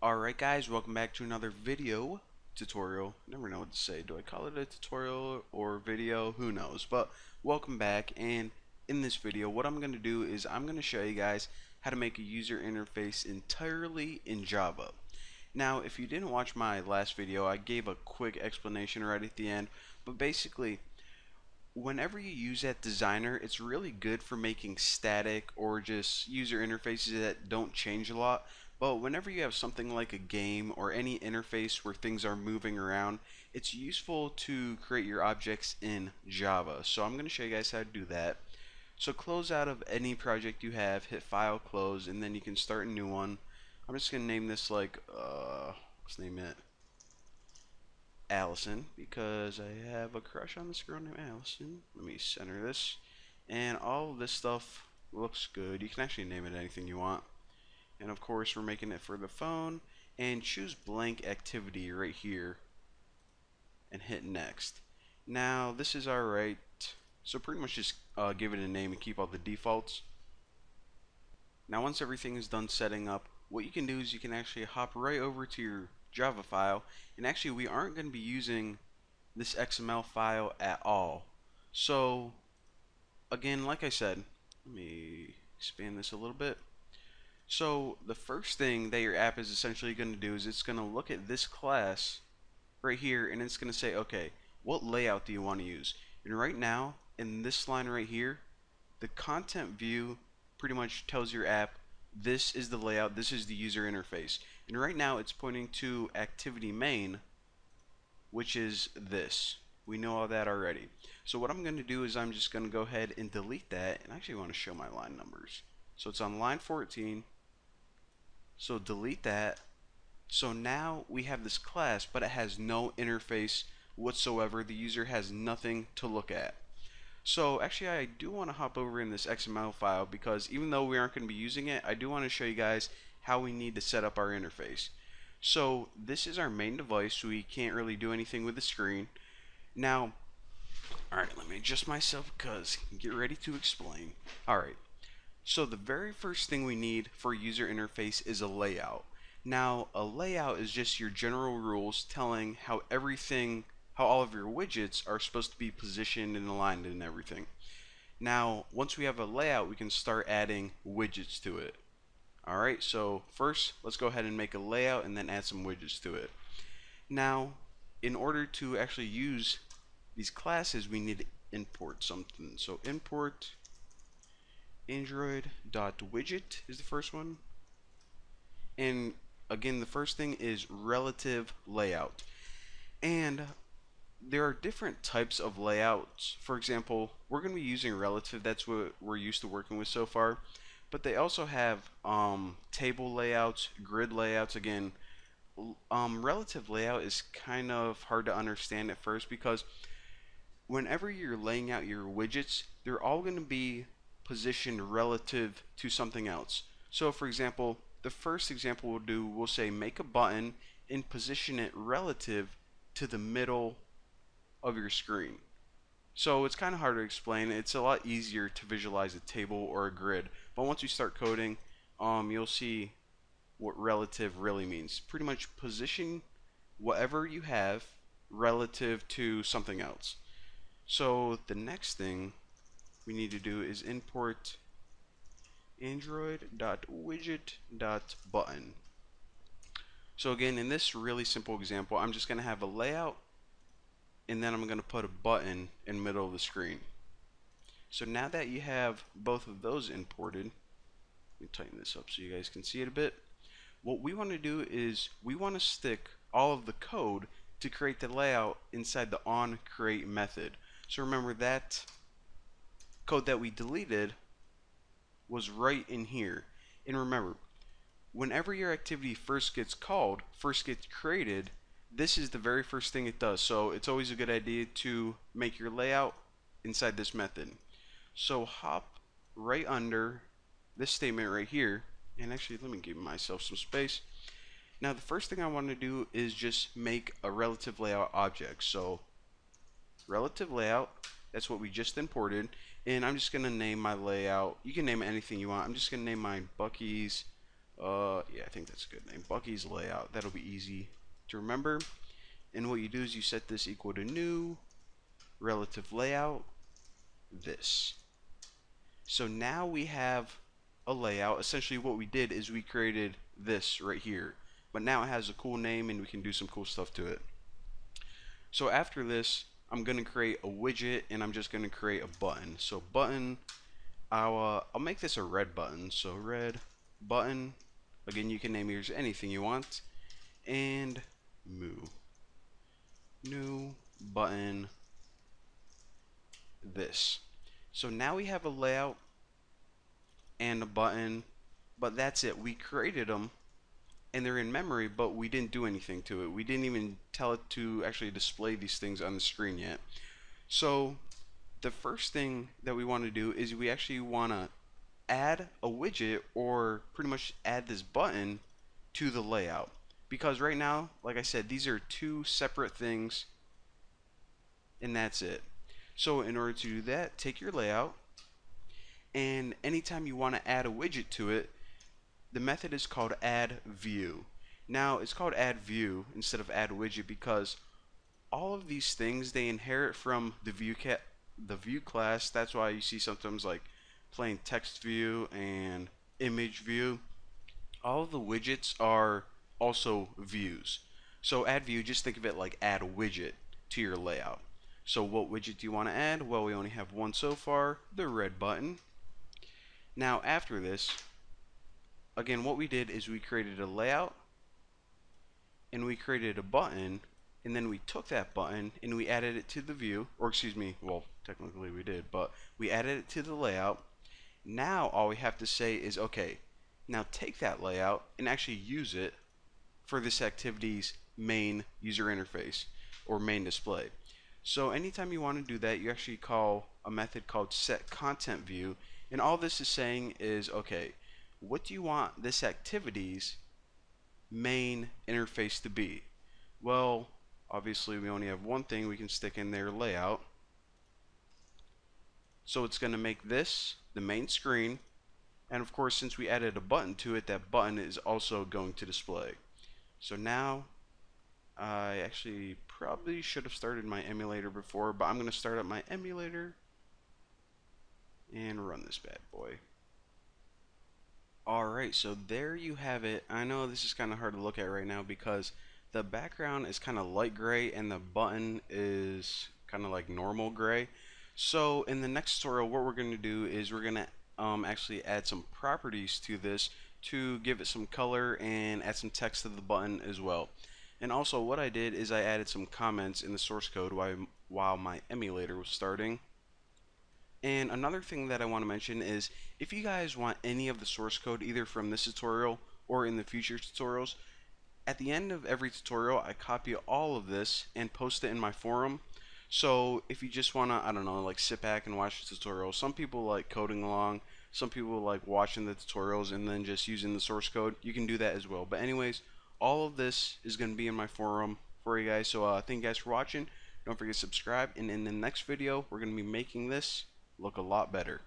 Alright guys, welcome back to another video tutorial. Never know what to say. Do I call it a tutorial or video? Who knows. But welcome back, and in this video what I'm going to do is I'm going to show you guys how to make a user interface entirely in Java. Now if you didn't watch my last video, I gave a quick explanation right at the end, but basically whenever you use that designer, it's really good for making static or just user interfaces that don't change a lot. But whenever you have something like a game or any interface where things are moving around, it's useful to create your objects in Java. So I'm going to show you guys how to do that. So close out of any project you have, hit File, Close, and then you can start a new one. I'm just going to name this like, let's name it Allison, because I have a crush on this girl named Allison. Let me center this, and all of this stuff looks good. You can actually name it anything you want, and of course we're making it for the phone, and choose blank activity right here and hit next. Now this is alright, so pretty much just give it a name and keep all the defaults. Now once everything is done setting up, what you can do is you can actually hop right over to your Java file, and actually we aren't going to be using this XML file at all. So again, like I said, let me expand this a little bit. So the first thing that your app is essentially going to do is it's going to look at this class right here, and it's going to say, okay, what layout do you want to use? And right now in this line right here, the content view pretty much tells your app this is the layout, this is the user interface. And right now it's pointing to activity main, which is this. We know all that already. So what I'm going to do is I'm just going to go ahead and delete that, and I actually want to show my line numbers. So it's on line 14. So delete that. So now we have this class, but it has no interface whatsoever. The user has nothing to look at. So actually I do want to hop over in this XML file, because even though we aren't going to be using it, I do want to show you guys how we need to set up our interface. So this is our main device, so we can't really do anything with the screen. Now, alright, let me adjust myself because get ready to explain. Alright, so the very first thing we need for a user interface is a layout. Now a layout is just your general rules telling how all of your widgets are supposed to be positioned and aligned and everything. Now once we have a layout, we can start adding widgets to it. Alright, so first let's go ahead and make a layout and then add some widgets to it. Now in order to actually use these classes, we need to import something. So import Android.widget is the first one, and again the first thing is relative layout. And there are different types of layouts. For example, we're going to be using relative, that's what we're used to working with so far, but they also have table layouts, grid layouts. Again, relative layout is kind of hard to understand at first, because whenever you're laying out your widgets, they're all going to be positioned relative to something else. So for example, the first example we'll say make a button and position it relative to the middle of your screen. So it's kind of hard to explain. It's a lot easier to visualize a table or a grid, but once you start coding, you'll see what relative really means. Pretty much position whatever you have relative to something else. So the next thing we need to do is import Android.widget.button. So again, in this really simple example, I'm just going to have a layout, and then I'm going to put a button in the middle of the screen. So now that you have both of those imported, let me tighten this up so you guys can see it a bit. What we want to do is we want to stick all of the code to create the layout inside the onCreate method. So remember, that code that we deleted was right in here. And remember, whenever your activity first gets created, this is the very first thing it does. So it's always a good idea to make your layout inside this method. So hop right under this statement right here, and actually let me give myself some space. Now the first thing I want to do is just make a relative layout object. So relative layout, that's what we just imported, and I'm just going to name my layout. You can name it anything you want. I'm just going to name mine Bucky's Yeah, I think that's a good name. Bucky's layout. That'll be easy to remember. And what you do is you set this equal to new relative layout this. So now we have a layout. Essentially what we did is we created this right here, but now it has a cool name and we can do some cool stuff to it. So after this, I'm gonna create a widget and I'm just gonna create a button. So button, I'll make this a red button. So red button. Again, you can name yours anything you want. And new button this. So now we have a layout and a button, but that's it. We created them and they're in memory, but we didn't do anything to it. We didn't even tell it to actually display these things on the screen yet. So the first thing that we want to do is we actually want to add a widget, or pretty much add this button to the layout, because right now, like I said, these are two separate things and that's it. So in order to do that, take your layout, and anytime you want to add a widget to it, the method is called add view. Now it's called add view instead of add widget because all of these things, they inherit from the view class. That's why you see sometimes like plain text view and image view. All of the widgets are also views. So add view, just think of it like add a widget to your layout. So what widget do you want to add? Well, we only have one so far, the red button. Now after this, again, what we did is we created a layout and we created a button, and then we took that button and we added it to the view, or excuse me, well, technically we did, but we added it to the layout. Now all we have to say is, okay, now take that layout and actually use it for this activity's main user interface or main display. So anytime you want to do that, you actually call a method called setContentView, and all this is saying is, okay, what do you want this activity's main interface to be? Well, obviously we only have one thing we can stick in there, layout. So it's going to make this the main screen, and of course since we added a button to it, that button is also going to display. So now I actually probably should have started my emulator before, but I'm going to start up my emulator and run this bad boy. Alright, so there you have it. I know this is kind of hard to look at right now because the background is kind of light gray and the button is kind of like normal gray. So in the next tutorial, what we're going to do is we're going to actually add some properties to this to give it some color and add some text to the button as well. And also what I did is I added some comments in the source code while my emulator was starting. And another thing that I want to mention is if you guys want any of the source code either from this tutorial or in the future tutorials, at the end of every tutorial I copy all of this and post it in my forum. So if you just want to, I don't know, like sit back and watch the tutorial. Some people like coding along, some people like watching the tutorials and then just using the source code. You can do that as well. But anyways, all of this is going to be in my forum for you guys. So thank you guys for watching. Don't forget to subscribe, and in the next video we're going to be making this look a lot better.